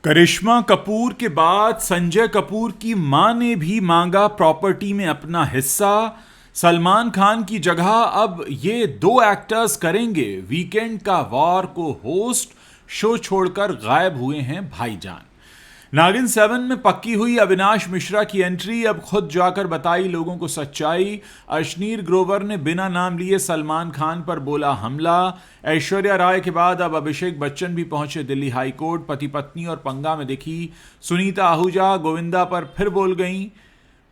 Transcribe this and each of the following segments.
करिश्मा कपूर के बाद संजय कपूर की मां ने भी मांगा प्रॉपर्टी में अपना हिस्सा। सलमान खान की जगह अब ये दो एक्टर्स करेंगे वीकेंड का वॉर को होस्ट। शो छोड़कर गायब हुए हैं भाईजान। नागिन 7 में पक्की हुई अविनाश मिश्रा की एंट्री, अब खुद जाकर बताई लोगों को सच्चाई। अश्नीर ग्रोवर ने बिना नाम लिए सलमान खान पर बोला हमला। ऐश्वर्या राय के बाद अब अभिषेक बच्चन भी पहुंचे दिल्ली हाई कोर्ट। पति पत्नी और पंगा में दिखी सुनीता आहूजा, गोविंदा पर फिर बोल गईं।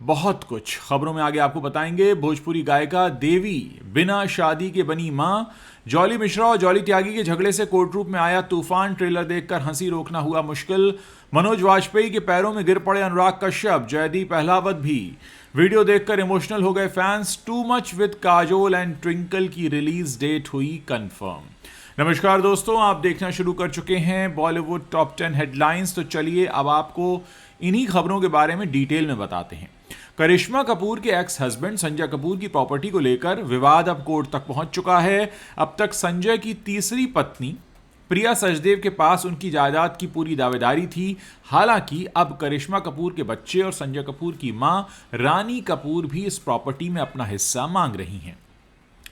बहुत कुछ खबरों में आगे आपको बताएंगे। भोजपुरी गायिका देवी बिना शादी के बनी मां। जॉली मिश्रा और जॉली त्यागी के झगड़े से कोर्ट रूप में आया तूफान। ट्रेलर देखकर हंसी रोकना हुआ मुश्किल। मनोज वाजपेयी के पैरों में गिर पड़े अनुराग कश्यप। जयदीप अहलावत भी वीडियो देखकर इमोशनल हो गए fans. Too much with Kajol and twinkle की रिलीज डेट हुई कंफर्म। नमस्कार दोस्तों, आप देखना शुरू कर चुके हैं बॉलीवुड टॉप 10 हेडलाइंस। तो चलिए अब आपको इन्हीं खबरों के बारे में डिटेल में बताते हैं। करिश्मा कपूर के एक्स हस्बैंड संजय कपूर की प्रॉपर्टी को लेकर विवाद अब कोर्ट तक पहुंच चुका है। अब तक संजय की तीसरी पत्नी प्रिया सचदेव के पास उनकी जायदाद की पूरी दावेदारी थी। हालांकि अब करिश्मा कपूर के बच्चे और संजय कपूर की मां रानी कपूर भी इस प्रॉपर्टी में अपना हिस्सा मांग रही हैं।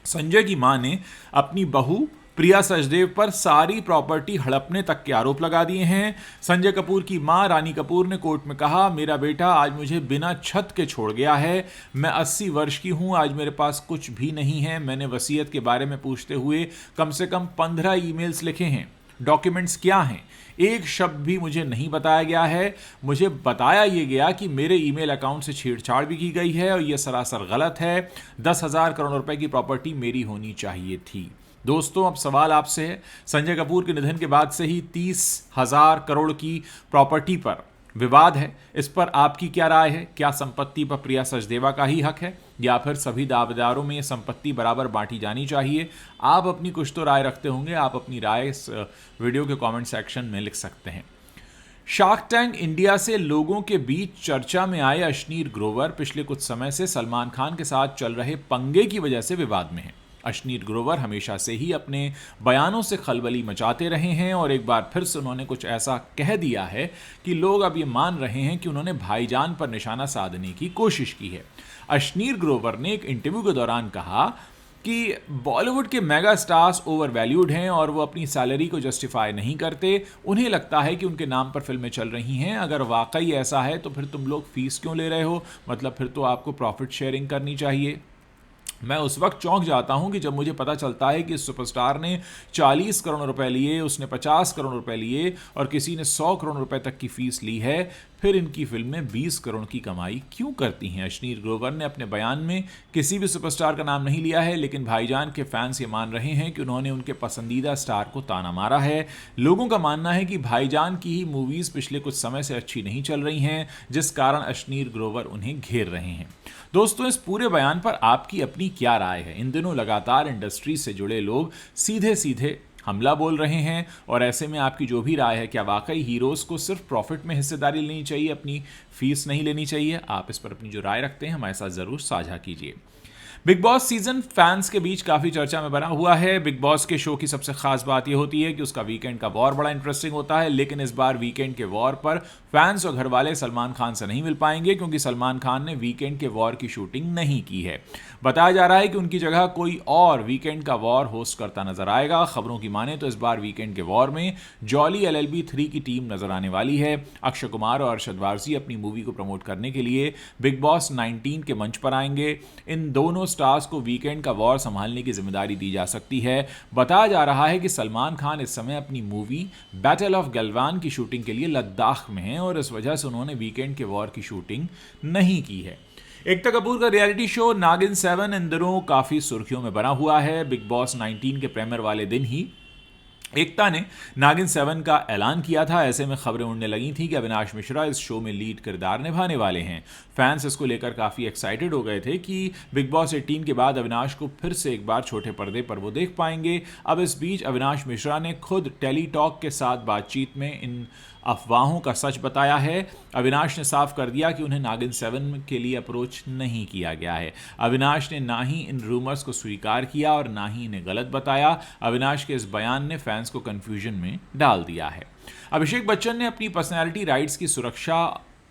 संजय की मां ने अपनी बहू प्रिया सचदेव पर सारी प्रॉपर्टी हड़पने तक के आरोप लगा दिए हैं। संजय कपूर की मां रानी कपूर ने कोर्ट में कहा, मेरा बेटा आज मुझे बिना छत के छोड़ गया है। मैं 80 वर्ष की हूं, आज मेरे पास कुछ भी नहीं है। मैंने वसीयत के बारे में पूछते हुए कम से कम 15 ईमेल्स लिखे हैं। डॉक्यूमेंट्स क्या हैं, एक शब्द भी मुझे नहीं बताया गया है। मुझे बताया यह गया कि मेरे ईमेल अकाउंट से छेड़छाड़ भी की गई है और यह सरासर गलत है। 10,000 करोड़ रुपए की प्रॉपर्टी मेरी होनी चाहिए थी। दोस्तों, अब सवाल आपसे है, संजय कपूर के निधन के बाद से ही 30,000 करोड़ की प्रॉपर्टी पर विवाद है। इस पर आपकी क्या राय है? क्या संपत्ति पर प्रिया सचदेवा का ही हक है या फिर सभी दावेदारों में ये संपत्ति बराबर बांटी जानी चाहिए? आप अपनी कुछ तो राय रखते होंगे। आप अपनी राय इस वीडियो के कमेंट सेक्शन में लिख सकते हैं। शार्क टैंक इंडिया से लोगों के बीच चर्चा में आए अश्नीर ग्रोवर पिछले कुछ समय से सलमान खान के साथ चल रहे पंगे की वजह से विवाद में हैं। अश्नीर ग्रोवर हमेशा से ही अपने बयानों से खलबली मचाते रहे हैं और एक बार फिर से उन्होंने कुछ ऐसा कह दिया है कि लोग अब ये मान रहे हैं कि उन्होंने भाईजान पर निशाना साधने की कोशिश की है। अश्नीर ग्रोवर ने एक इंटरव्यू के दौरान कहा कि बॉलीवुड के मेगा स्टार्स ओवर वैल्यूड हैं और वो अपनी सैलरी को जस्टिफाई नहीं करते। उन्हें लगता है कि उनके नाम पर फिल्में चल रही हैं। अगर वाकई ऐसा है तो फिर तुम लोग फीस क्यों ले रहे हो? मतलब फिर तो आपको प्रॉफिट शेयरिंग करनी चाहिए। मैं उस वक्त चौंक जाता हूं कि जब मुझे पता चलता है कि इस सुपरस्टार ने 40 करोड़ रुपए लिए, उसने 50 करोड़ रुपए लिए और किसी ने 100 करोड़ रुपए तक की फीस ली है। फिर इनकी फिल्में 20 करोड़ की कमाई क्यों करती हैं? अश्नीर ग्रोवर ने अपने बयान में किसी भी सुपरस्टार का नाम नहीं लिया है, लेकिन भाईजान के फैंस ये मान रहे हैं कि उन्होंने उनके पसंदीदा स्टार को ताना मारा है। लोगों का मानना है कि भाईजान की ही मूवीज पिछले कुछ समय से अच्छी नहीं चल रही हैं, जिस कारण अश्नीर ग्रोवर उन्हें घेर रहे हैं। दोस्तों, इस पूरे बयान पर आपकी अपनी क्या राय है? इन दिनों लगातार इंडस्ट्री से जुड़े लोग सीधे सीधे हमला बोल रहे हैं और ऐसे में आपकी जो भी राय है, क्या वाकई हीरोज को सिर्फ प्रॉफिट में हिस्सेदारी लेनी चाहिए, अपनी फीस नहीं लेनी चाहिए? आप इस पर अपनी जो राय रखते हैं हमारे साथ जरूर साझा कीजिए। बिग बॉस सीजन फैंस के बीच काफी चर्चा में बना हुआ है। बिग बॉस के शो की सबसे खास बात यह होती है कि उसका वीकेंड का वॉर बड़ा इंटरेस्टिंग होता है, लेकिन इस बार वीकेंड के वॉर पर फैंस और घर वाले सलमान खान से नहीं मिल पाएंगे क्योंकि सलमान खान ने वीकेंड के वॉर की शूटिंग नहीं की है। बताया जा रहा है कि उनकी जगह कोई और वीकेंड का वॉर होस्ट करता नजर आएगा। खबरों की माने तो इस बार वीकेंड के वॉर में जॉली LLB 3 की टीम नजर आने वाली है। अक्षय कुमार और अरशद वारसी अपनी मूवी को प्रमोट करने के लिए बिग बॉस 19 के मंच पर आएंगे। इन दोनों स्टार्स को वीकेंड का वॉर संभालने की जिम्मेदारी दी जा सकती है। बताया जा रहा है कि सलमान खान इस समय अपनी मूवी बैटल ऑफ गलवान की शूटिंग के लिए लद्दाख में हैं और इस वजह से उन्होंने वीकेंड के वॉर की शूटिंग नहीं की है। एकता कपूर का रियलिटी शो नागिन 7 इन दिनों काफी सुर्खियों में बना हुआ है। बिग बॉस 19 के प्रीमियर वाले दिन ही एकता ने नागिन 7 का ऐलान किया था। ऐसे में खबरें उड़ने लगी थी कि अविनाश मिश्रा इस शो में लीड किरदार निभाने वाले हैं। फैंस इसको लेकर काफ़ी एक्साइटेड हो गए थे कि बिग बॉस 18 के बाद अविनाश को फिर से एक बार छोटे पर्दे पर वो देख पाएंगे। अब इस बीच अविनाश मिश्रा ने खुद टेली टॉक के साथ बातचीत में इन अफवाहों का सच बताया है। अविनाश ने साफ कर दिया कि उन्हें नागिन 7 के लिए अप्रोच नहीं किया गया है। अविनाश ने ना ही इन रूमर्स को स्वीकार किया और ना ही इन्हें गलत बताया। अविनाश के इस बयान ने फैंस को कंफ्यूजन में डाल दिया है। अभिषेक बच्चन ने अपनी पर्सनैलिटी राइट्स की सुरक्षा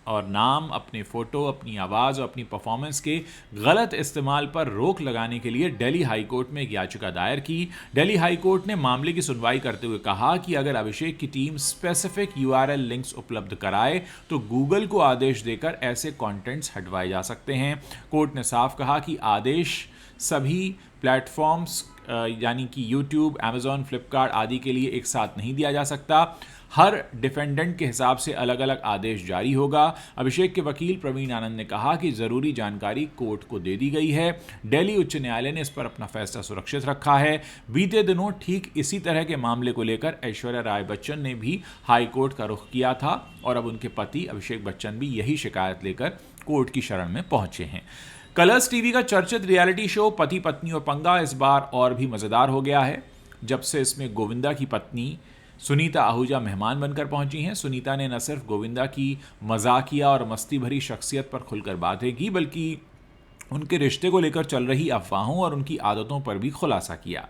और नाम, अपने फोटो, अपनी आवाज़ और अपनी परफॉर्मेंस के गलत इस्तेमाल पर रोक लगाने के लिए दिल्ली हाई कोर्ट में एक याचिका दायर की। दिल्ली हाई कोर्ट ने मामले की सुनवाई करते हुए कहा कि अगर अभिषेक की टीम स्पेसिफिक URL लिंक्स उपलब्ध कराए तो गूगल को आदेश देकर ऐसे कंटेंट्स हटवाए जा सकते हैं। कोर्ट ने साफ कहा कि आदेश सभी प्लेटफॉर्म्स यानी कि यूट्यूब, अमेजॉन, फ्लिपकार्ट आदि के लिए एक साथ नहीं दिया जा सकता। हर डिफेंडेंट के हिसाब से अलग अलग आदेश जारी होगा। अभिषेक के वकील प्रवीण आनंद ने कहा कि जरूरी जानकारी कोर्ट को दे दी गई है। दिल्ली उच्च न्यायालय ने इस पर अपना फैसला सुरक्षित रखा है। बीते दिनों ठीक इसी तरह के मामले को लेकर ऐश्वर्या राय बच्चन ने भी हाई कोर्ट का रुख किया था और अब उनके पति अभिषेक बच्चन भी यही शिकायत लेकर कोर्ट की शरण में पहुंचे हैं। कलर्स टीवी का चर्चित रियलिटी शो पति पत्नी और पंगा इस बार और भी मजेदार हो गया है जब से इसमें गोविंदा की पत्नी सुनीता आहूजा मेहमान बनकर पहुंची हैं। सुनीता ने न सिर्फ गोविंदा की मजाकिया और मस्ती भरी शख्सियत पर खुलकर बातें की बल्कि उनके रिश्ते को लेकर चल रही अफवाहों और उनकी आदतों पर भी खुलासा किया।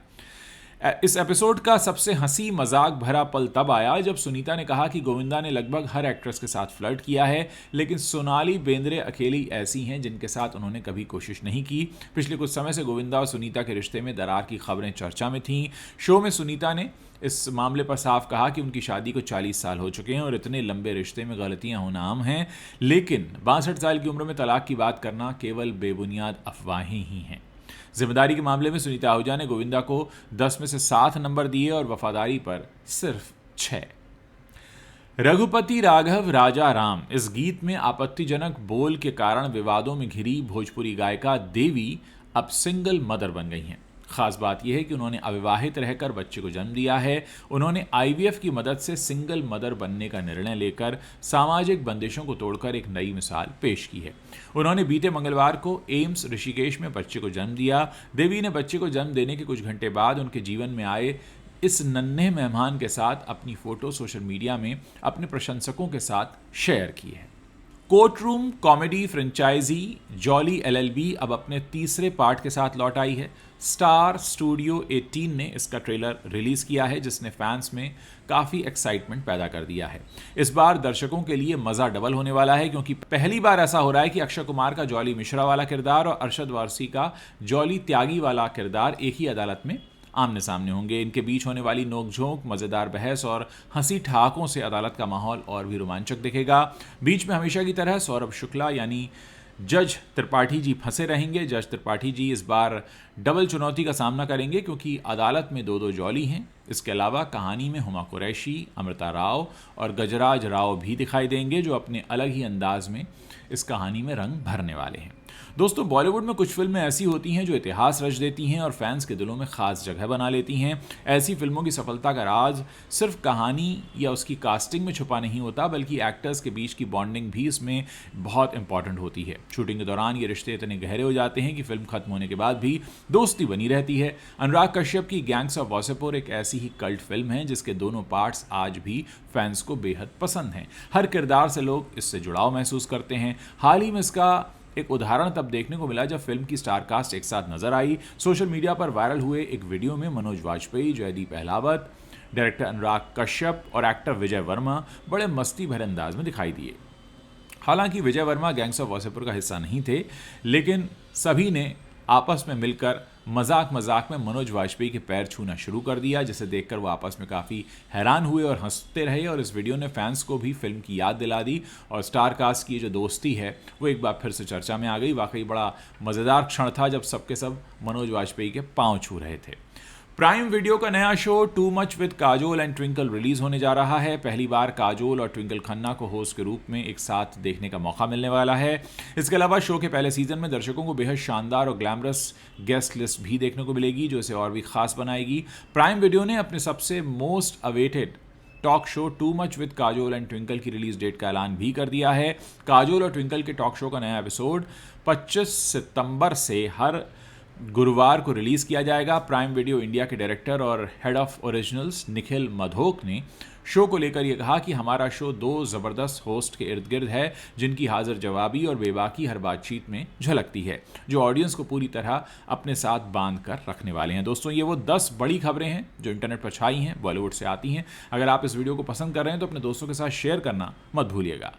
इस एपिसोड का सबसे हंसी मजाक भरा पल तब आया जब सुनीता ने कहा कि गोविंदा ने लगभग हर एक्ट्रेस के साथ फ्लर्ट किया है, लेकिन सोनाली बेंद्रे अकेली ऐसी हैं जिनके साथ उन्होंने कभी कोशिश नहीं की। पिछले कुछ समय से गोविंदा और सुनीता के रिश्ते में दरार की खबरें चर्चा में थीं। शो में सुनीता ने इस मामले पर साफ कहा कि उनकी शादी को 40 साल हो चुके हैं और इतने लंबे रिश्ते में गलतियां होना आम हैं, लेकिन 62 साल की उम्र में तलाक की बात करना केवल बेबुनियाद अफवाहें ही हैं। जिम्मेदारी के मामले में सुनीता आहूजा ने गोविंदा को 10 में से 7 नंबर दिए और वफादारी पर सिर्फ 6। रघुपति राघव राजा राम इस गीत में आपत्तिजनक बोल के कारण विवादों में घिरी भोजपुरी गायिका देवी अब सिंगल मदर बन गई हैं। खास बात यह है कि उन्होंने अविवाहित रहकर बच्चे को जन्म दिया है। उन्होंने IVF की मदद से सिंगल मदर बनने का निर्णय लेकर सामाजिक बंदिशों को तोड़कर एक नई मिसाल पेश की है। उन्होंने बीते मंगलवार को एम्स ऋषिकेश में बच्चे को जन्म दिया। देवी ने बच्चे को जन्म देने के कुछ घंटे बाद उनके जीवन में आए इस नन्हे मेहमान के साथ अपनी फोटो सोशल मीडिया में अपने प्रशंसकों के साथ शेयर की है। Courtroom comedy franchise Jolly LLB अब अपने तीसरे पार्ट के साथ लौट आई है। स्टार स्टूडियो 18 ने इसका ट्रेलर रिलीज किया है जिसने फैंस में काफ़ी एक्साइटमेंट पैदा कर दिया है। इस बार दर्शकों के लिए मज़ा डबल होने वाला है क्योंकि पहली बार ऐसा हो रहा है कि अक्षय कुमार का जॉली मिश्रा वाला किरदार और अरशद वारसी का जॉली त्यागी वाला किरदार एक ही अदालत में आमने सामने होंगे। इनके बीच होने वाली नोकझोंक, मजेदार बहस और हंसी ठहाकों से अदालत का माहौल और भी रोमांचक दिखेगा। बीच में हमेशा की तरह सौरभ शुक्ला यानी जज त्रिपाठी जी फंसे रहेंगे। जज त्रिपाठी जी इस बार डबल चुनौती का सामना करेंगे क्योंकि अदालत में दो जॉली हैं। इसके अलावा कहानी में हुमा कुरैशी, अमृता राव और गजराज राव भी दिखाई देंगे जो अपने अलग ही अंदाज में इस कहानी में रंग भरने वाले हैं। दोस्तों, बॉलीवुड में कुछ फिल्में ऐसी होती हैं जो इतिहास रच देती हैं और फैंस के दिलों में खास जगह बना लेती हैं। ऐसी फिल्मों की सफलता का राज सिर्फ कहानी या उसकी कास्टिंग में छुपा नहीं होता बल्कि एक्टर्स के बीच की बॉन्डिंग भी इसमें बहुत इंपॉर्टेंट होती है। शूटिंग के दौरान ये रिश्ते इतने गहरे हो जाते हैं कि फिल्म खत्म होने के बाद भी दोस्ती बनी रहती है। अनुराग कश्यप की गैंग्स ऑफ वासेपुर एक ऐसी ही कल्ट फिल्म है जिसके दोनों पार्ट्स आज भी फैंस को बेहद पसंद हैं। हर किरदार से लोग इससे जुड़ाव महसूस करते हैं। हाल ही में इसका एक उदाहरण तब देखने को मिला जब फिल्म की स्टार कास्ट एक साथ नजर आई। सोशल मीडिया पर वायरल हुए एक वीडियो में मनोज वाजपेयी, जयदीप अहलावत, डायरेक्टर अनुराग कश्यप और एक्टर विजय वर्मा बड़े मस्ती भरे अंदाज में दिखाई दिए। हालांकि विजय वर्मा गैंग्स ऑफ वासेपुर का हिस्सा नहीं थे, लेकिन सभी ने आपस में मिलकर मजाक में मनोज वाजपेयी के पैर छूना शुरू कर दिया, जिसे देखकर वो आपस में काफ़ी हैरान हुए और हंसते रहे। और इस वीडियो ने फैंस को भी फिल्म की याद दिला दी और स्टार कास्ट की जो दोस्ती है वो एक बार फिर से चर्चा में आ गई। वाकई बड़ा मज़ेदार क्षण था जब सबके सब मनोज वाजपेयी के पाँव छू रहे थे। प्राइम वीडियो का नया show too much with Kajol and twinkle release होने जा रहा है। पहली बार काजोल और ट्विंकल खन्ना को होस्ट के रूप में एक साथ देखने का मौका मिलने वाला है। इसके अलावा शो के पहले सीजन में दर्शकों को बेहद शानदार और ग्लैमरस गेस्ट लिस्ट भी देखने को मिलेगी जो इसे और भी खास बनाएगी। प्राइम वीडियो ने अपने सबसे most awaited talk show too much with Kajol and twinkle की रिलीज डेट का ऐलान भी कर दिया है। काजोल और ट्विंकल के टॉक शो का नया एपिसोड 25 सितंबर से हर गुरुवार को रिलीज किया जाएगा। प्राइम वीडियो इंडिया के डायरेक्टर और head of originals Nikhil Madhok ने शो को लेकर यह कहा कि हमारा शो दो जबरदस्त होस्ट के इर्द गिर्द है जिनकी हाजिर जवाबी और बेबाकी हर बातचीत में झलकती है, जो ऑडियंस को पूरी तरह अपने साथ बांध कर रखने वाले हैं। दोस्तों, ये वो 10 बड़ी खबरें हैं जो इंटरनेट पर छाई हैं, बॉलीवुड से आती हैं। अगर आप इस वीडियो को पसंद कर रहे हैं तो अपने दोस्तों के साथ शेयर करना मत भूलिएगा।